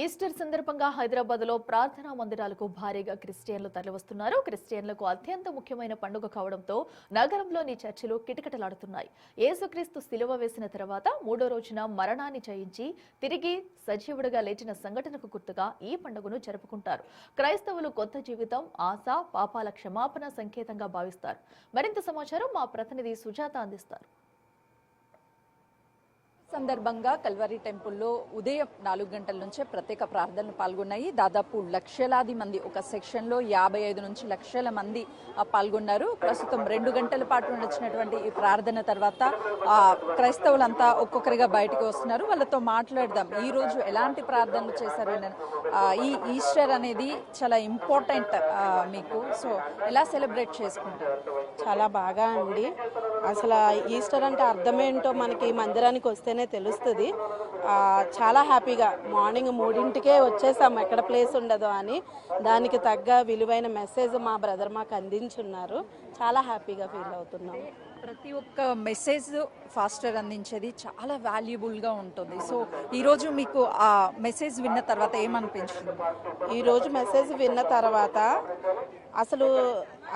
Easter సందర్భంగా హైదరాబాద్లో ప్రార్థనా మందిరాలకు భారీగా క్రిస్టియన్లు తరలివస్తున్నారు. క్రిస్టియన్లకు అత్యంత ముఖ్యమైన పండుగ కావడంతో నగరంలోని చర్చిలు కిటకిటలాడుతున్నాయి. యేసుక్రీస్తు సిలువ వేసిన తర్వాత మూడో రోజున మరణాన్ని జయించి తిరిగి సజీవుడిగా లేచిన సంఘటనకు గుర్తుగా ఈ పండుగను జరుపుకుంటారు. క్రైస్తవులు కొత్త జీవితం, ఆశ, పాపాల క్షమాపణ సంకేతంగా భావిస్తారు. మరింత సమాచారం మా ప్రతినిధి సుజాత అందిస్తారు. సందర్భంగా కల్వరి టెంపుల్లో ఉదయం 4 గంటల నుంచే ప్రత్యేక ప్రార్థనలు పాల్గొన్నాయి. దాదాపు లక్షలాది మంది, ఒక సెక్షన్లో 55 నుంచి లక్షల మంది పాల్గొన్నారు. ప్రస్తుతం 2 గంటల పాటు నడిచినటువంటి ఈ ప్రార్థన తర్వాత క్రైస్తవులంతా ఒక్కొక్కరిగా బయటకు వస్తున్నారు. వాళ్ళతో మాట్లాడదాం. ఈ రోజు ఎలాంటి ప్రార్థనలు చేశారు? ఈ ఈస్టర్ అనేది చాలా ఇంపార్టెంట్ మీకు, సో ఎలా సెలబ్రేట్ చేసుకుంటారు? చాలా బాగా అండి. అసలు ఈస్టర్ అంటే అర్థమేంటో మనకి మందిరానికి వస్తేనే తెలుస్తుంది. చాలా హ్యాపీగా మార్నింగ్ 3ంటికే వచ్చేసాము, ఎక్కడ ప్లేస్ ఉండదో అని. దానికి తగ్గ విలువైన మెసేజ్ మా బ్రదర్ మాకు అందించున్నారు. చాలా హ్యాపీగా ఫీల్ అవుతున్నాం. ప్రతి ఒక్క మెసేజ్ ఫాస్టర్ అందించేది చాలా వాల్యుబుల్గా ఉంటుంది. సో ఈరోజు మీకు ఆ మెసేజ్ విన్న తర్వాత ఏమనిపించింది? ఈరోజు మెసేజ్ విన్న తర్వాత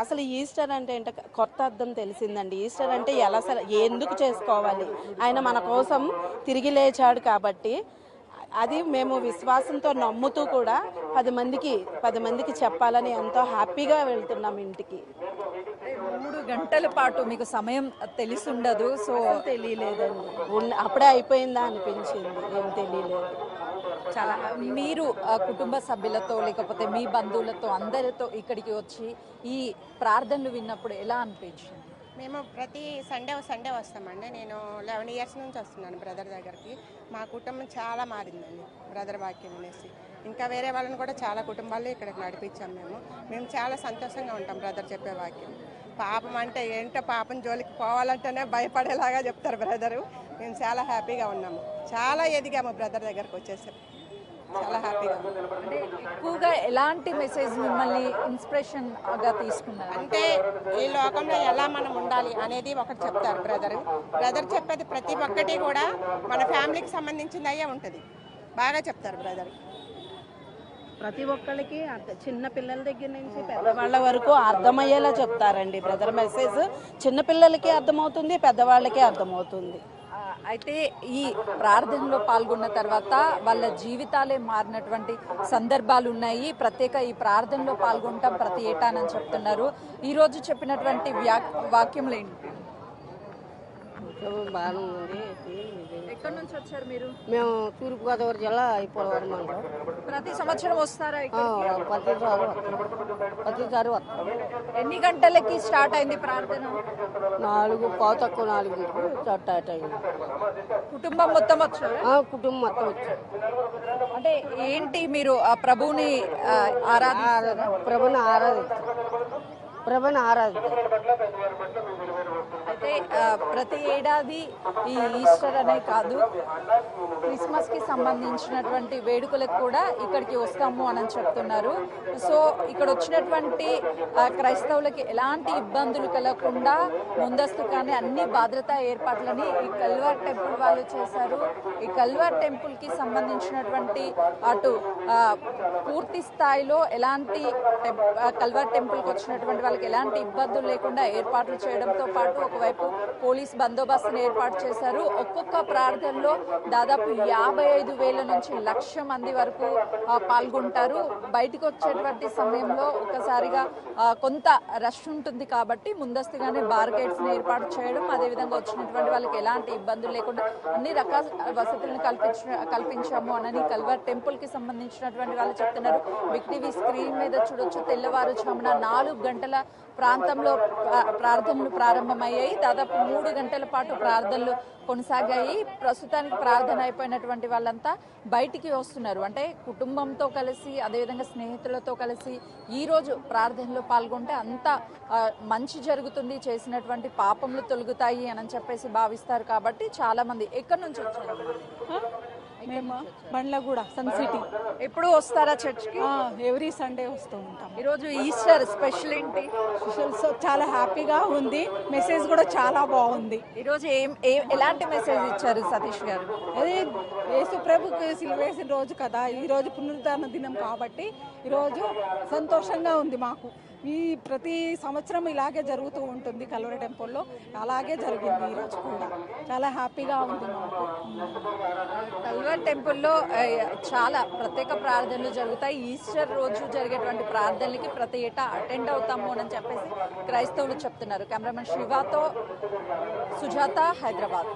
అసలు ఈస్టర్ అంటే ఏంటో కొత్త అర్థం తెలిసిందండి. ఈస్టర్ అంటే ఎందుకు చేసుకోవాలి? ఆయన మన కోసం తిరిగి లేచాడు కాబట్టి అది మేము విశ్వాసంతో నమ్ముతూ కూడా 10 మందికి చెప్పాలని ఎంతో హ్యాపీగా వెళ్తున్నాం ఇంటికి. 3 గంటల పాటు మీకు సమయం తెలిసి ఉండదు. సో తెలియలేదండి, అప్పుడే అయిపోయిందా అనిపించింది, ఏం తెలియలేదు. చాలా మీరు కుటుంబ సభ్యులతో లేకపోతే మీ బంధువులతో అందరితో ఇక్కడికి వచ్చి ఈ ప్రార్థనలు విన్నప్పుడు ఎలా అనిపించింది? మేము ప్రతి సండే వస్తామండి. నేను 11 ఇయర్స్ నుంచి వస్తున్నాను బ్రదర్ దగ్గరికి. మా కుటుంబం చాలా మారిందండి బ్రదర్ వాక్యం అనేసి. ఇంకా వేరే వాళ్ళని కూడా చాలా కుటుంబాలు ఇక్కడికి నడిపించాం. మేము చాలా సంతోషంగా ఉంటాం బ్రదర్ చెప్పే వాక్యం. పాపం అంటే ఏంటో, పాపం జోలికి పోవాలంటేనే భయపడేలాగా చెప్తారు బ్రదరు. మేము చాలా హ్యాపీగా ఉన్నాము, చాలా ఎదిగాము బ్రదర్ దగ్గరకు వచ్చేసి. చాలా హ్యాపీగా. అంటే ఎక్కువగా ఎలాంటి మెసేజ్ మిమ్మల్ని ఇన్స్పిరేషన్గా తీసుకున్నారు? అంటే ఈ లోకంలో ఎలా మనం ఉండాలి అనేది ఒకటి చెప్తారు బ్రదర్ చెప్పేది ప్రతి ఒక్కటి కూడా మన ఫ్యామిలీకి సంబంధించింది అయ్యే ఉంటుంది. బాగా చెప్తారు బ్రదర్. ప్రతి ఒక్కరికి చిన్న పిల్లల దగ్గర నుంచి పెద్దవాళ్ళ వరకు అర్థమయ్యేలా చెప్తారండి బ్రదర్. మెసేజ్ చిన్నపిల్లలకి అర్థమవుతుంది, పెద్దవాళ్ళకి అర్థమవుతుంది. అయితే ఈ ప్రార్థనలో పాల్గొన్న తర్వాత వాళ్ళ జీవితాలే మారినటువంటి సందర్భాలు ఉన్నాయి. ప్రత్యేక ఈ ప్రార్థనలో పాల్గొనటం ప్రతి ఏటానని చెప్తున్నారు. ఈరోజు చెప్పినటువంటి వాక్యములు ఏంటి? ఎక్కడి నుంచి వచ్చారు మీరు? మేము తూర్పుగోదావరి జిల్లా పోలవరం మండలం. ప్రతి సంవత్సరం వస్తారా? ప్రతిసారి వస్తాం. ఎన్ని గంటలకి స్టార్ట్ అయింది ప్రార్థన? 4:15 స్టార్ట్ అయింది. కుటుంబం మొత్తం వచ్చారు? కుటుంబం మొత్తం వచ్చారు. అంటే ఏంటి మీరు ఆ ప్రభువుని ప్రభుని ఆరాధిస్తారు. అయితే ప్రతి ఏడాది ఈ ఈస్టర్ అనే కాదు, క్రిస్మస్కి సంబంధించినటువంటి వేడుకలకు కూడా ఇక్కడికి వస్తాము అని చెప్తున్నారు. సో ఇక్కడ వచ్చినటువంటి క్రైస్తవులకి ఎలాంటి ఇబ్బందులు కలగకుండా ముందస్తుగానే అన్ని భద్రతా ఏర్పాట్లని ఈ కల్వర్ టెంపుల్ వాళ్ళు చేశారు. ఈ కల్వర్ టెంపుల్కి సంబంధించినటువంటి అటు పూర్తి స్థాయిలో ఎలాంటి కల్వర్ టెంపుల్కి వచ్చినటువంటి వాళ్ళకి ఎలాంటి ఇబ్బందులు లేకుండా ఏర్పాట్లు చేయడంతో పాటు ఒకవైపు పోలీస్ బందోబస్తును ఏర్పాటు చేశారు. ఒక్కొక్క ప్రార్థనలో దాదాపు 55,000 నుంచి 1,00,000 మంది వరకు పాల్గొంటారు. బయటకు వచ్చేటువంటి సమయంలో ఒక్కసారిగా కొంత రష్ ఉంటుంది కాబట్టి ముందస్తుగానే బార్గేట్స్ని ఏర్పాటు చేయడం, అదేవిధంగా వచ్చినటువంటి వాళ్ళకి ఎలాంటి ఇబ్బందులు లేకుండా అన్ని రకాల వసతులను కల్పించాము అని కల్వర్ టెంపుల్కి సంబంధించినటువంటి వాళ్ళు చెప్తున్నారు. బిగ్ టీవీ స్క్రీన్ మీద చూడొచ్చు, తెల్లవారుజామున 4 గంటల ప్రాంతంలో ప్రార్థనలు ప్రారంభమయ్యాయి. దాదాపు 3 గంటల పాటు ప్రార్థనలు కొనసాగాయి. ప్రస్తుతానికి ప్రార్థన అయిపోయినటువంటి వాళ్ళంతా బయటికి వస్తున్నారు. అంటే కుటుంబంతో కలిసి, అదేవిధంగా స్నేహితులతో కలిసి ఈరోజు ప్రార్థనలో పాల్గొంటే అంత మంచి జరుగుతుంది, చేసినటువంటి పాపములు తొలగుతాయి అని చెప్పేసి భావిస్తారు. కాబట్టి చాలా మంది ఎక్కడి నుంచి వచ్చారు? మేము బండ్లగూడ సన్ సిటీ. ఎప్పుడు వస్తారా చర్చ్కి? ఎవ్రీ సండే వస్తూ ఉంటాం. ఈరోజు ఈస్టర్ స్పెషల్ ఏంటి? చాలా హ్యాపీగా ఉంది. మెసేజ్ కూడా చాలా బాగుంది. ఈరోజు ఎలాంటి మెసేజ్ ఇచ్చారు సతీష్ గారు? అది యేసు ప్రభుకి సిలువేసిన రోజు కదా, ఈ రోజు పునరుద్ధరణ దినం కాబట్టి ఈరోజు సంతోషంగా ఉంది మాకు. ఈ ప్రతి సంవత్సరం ఇలాగే జరుగుతూ ఉంటుంది కల్వరి టెంపుల్లో, అలాగే జరిగింది ఈరోజు కూడా. చాలా హ్యాపీగా ఉంది మాకు. కల్వర్ టెంపుల్లో చాలా ప్రత్యేక ప్రార్థనలు జరుగుతాయి. ఈస్టర్ రోజు జరిగేటువంటి ప్రార్థనలకి ప్రతి ఏటా అటెండ్ అవుతాము అని చెప్పేసి క్రైస్తవులు చెప్తున్నారు. కెమెరామెన్ శివాతో సుజాత, హైదరాబాద్.